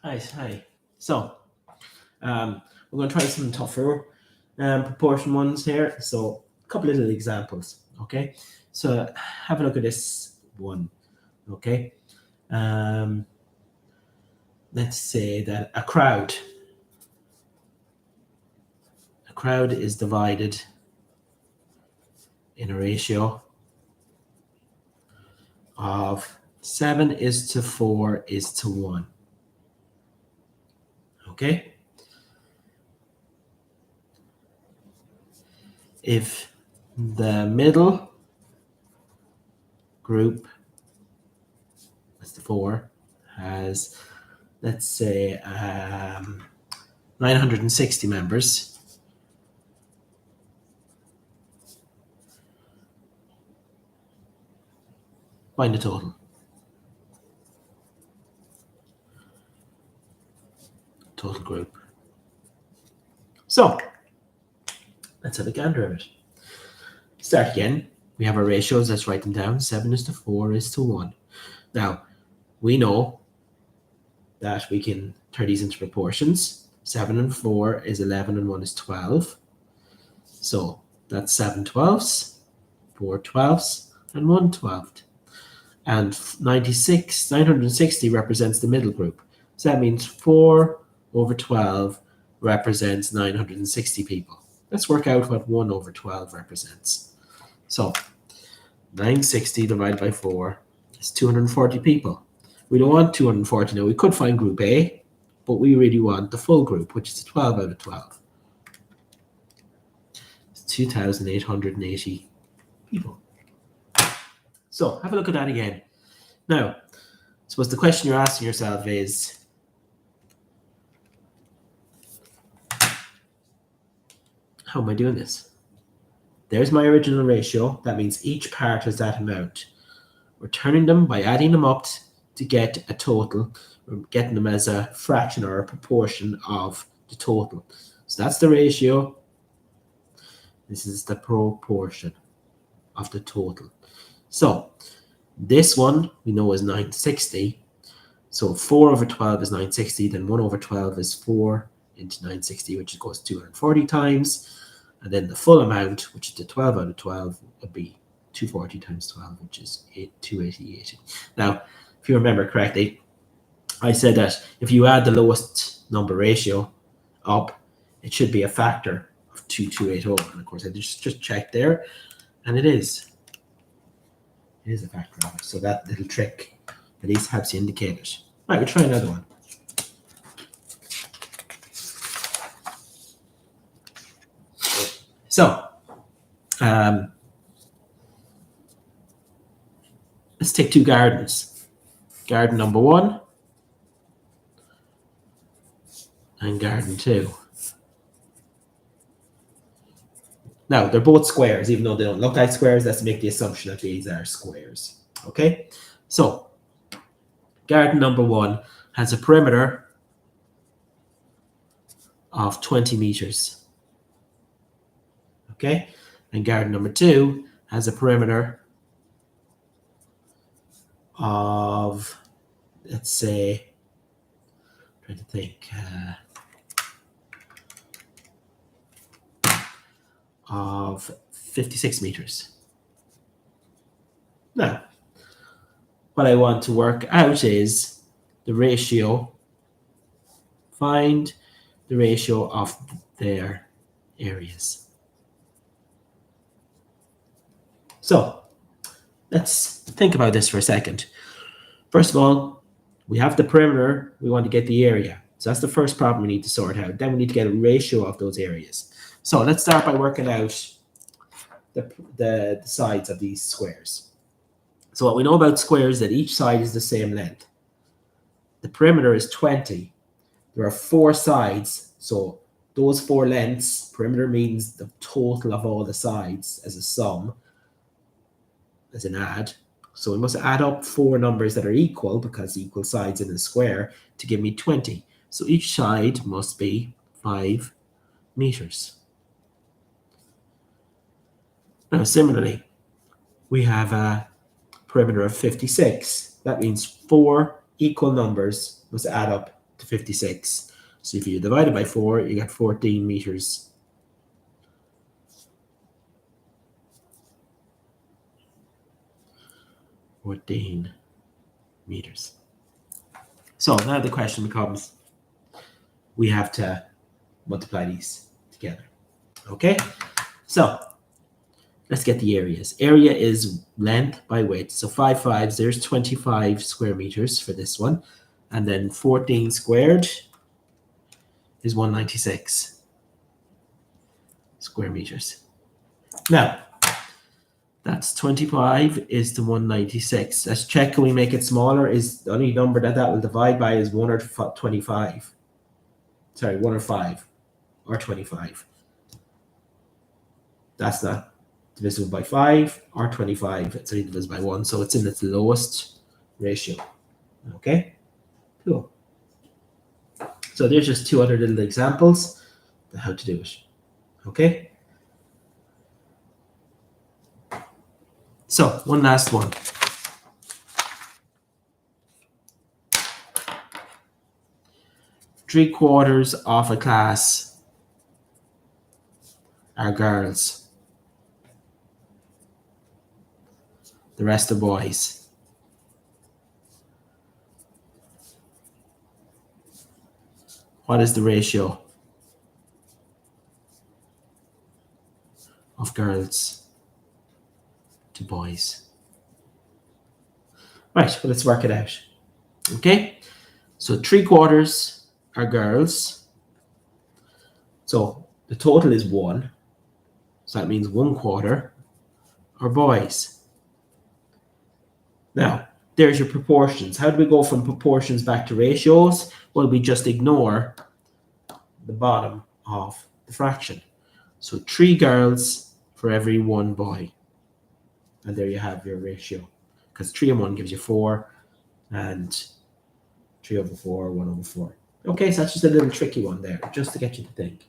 Hi. So, we're going to try some tougher proportion ones here. So, a couple of little examples. Okay. So, have a look at this one. Okay. Um, let's say that a crowd is divided in a ratio of 7:4:1. Okay. If the middle group, that's the 4, has, let's say, 960 members, find the total group. So, let's have a gander of it. Start again. We have our ratios. Let's write them down. 7:4:1. Now, we know that we can turn these into proportions. 7 and 4 is 11 and 1 is 12. So, that's 7/12, 4/12, and 1/12. And 960 represents the middle group. So that means 4/12 represents 960 people. Let's work out what 1/12 represents. So 960 divided by 4 is 240 people. We don't want 240 now. We could find group A, but we really want the full group, which is 12 out of 12. It's 2,880 people. So have a look at that again. Now, I suppose the question you're asking yourself is, how am I doing this? There's my original ratio. That means each part has that amount. We're turning them by adding them up to get a total. We're getting them as a fraction or a proportion of the total. So that's the ratio. This is the proportion of the total. So this one we know is 960. So 4/12 is 960. Then 1/12 is 4 into 960, which goes 240 times. And then the full amount, which is the 12 out of 12, would be 240 times 12, which is 280. Now, if you remember correctly, I said that if you add the lowest number ratio up, it should be a factor of 2280. And of course, I just checked there, and it is. It is a factor of it. So that little trick at least helps you indicate it. Right, we'll try another one. So, let's take two gardens. Garden number 1 and garden 2. Now, they're both squares, even though they don't look like squares. Let's make the assumption that these are squares. Okay? So, garden number 1 has a perimeter of 20 meters. Okay? And garden number 2 has a perimeter of, let's say, I'm trying to think, of 56 meters. Now, what I want to work out is the ratio. Find the ratio of their areas. So, let's think about this for a second. First of all, we have the perimeter. We want to get the area. So that's the first problem we need to sort out. Then we need to get a ratio of those areas. So let's start by working out the sides of these squares. So what we know about squares is that each side is the same length. The perimeter is 20. There are 4 sides. So those 4 lengths, perimeter means the total of all the sides as a sum, as an add. So we must add up 4 numbers that are equal, because equal sides in a square, to give me 20. So each side must be 5 meters. Now, similarly, we have a perimeter of 56. That means 4 equal numbers must add up to 56. So if you divide it by 4, you get 14 meters. So now the question becomes, we have to multiply these together. Okay, so let's get the areas. Area is length by width. So 5 5s, there's 25 square meters for this one. And then 14 squared is 196 square meters. Now, that's 25 is to 196. Let's check, can we make it smaller? Is the only number that will divide by is 1 or 25. Sorry, 1 or 5 or 25. That's not divisible by 5 or 25. It's only divisible by 1, so it's in its lowest ratio. Okay, cool. So there's just 2 other little examples of how to do it. Okay. So one last one. Three quarters of a class are girls. The rest are boys. What is the ratio of girls to boys? Right, well, let's work it out. Okay, so 3 quarters are girls. So the total is 1. So that means 1 quarter are boys. Now, there's your proportions. How do we go from proportions back to ratios? Well, we just ignore the bottom of the fraction. So 3 girls for every 1 boy. And there you have your ratio. Because 3 and 1 gives you 4, and 3 over 4, 1 over 4. Okay, so that's just a little tricky one there, just to get you to think.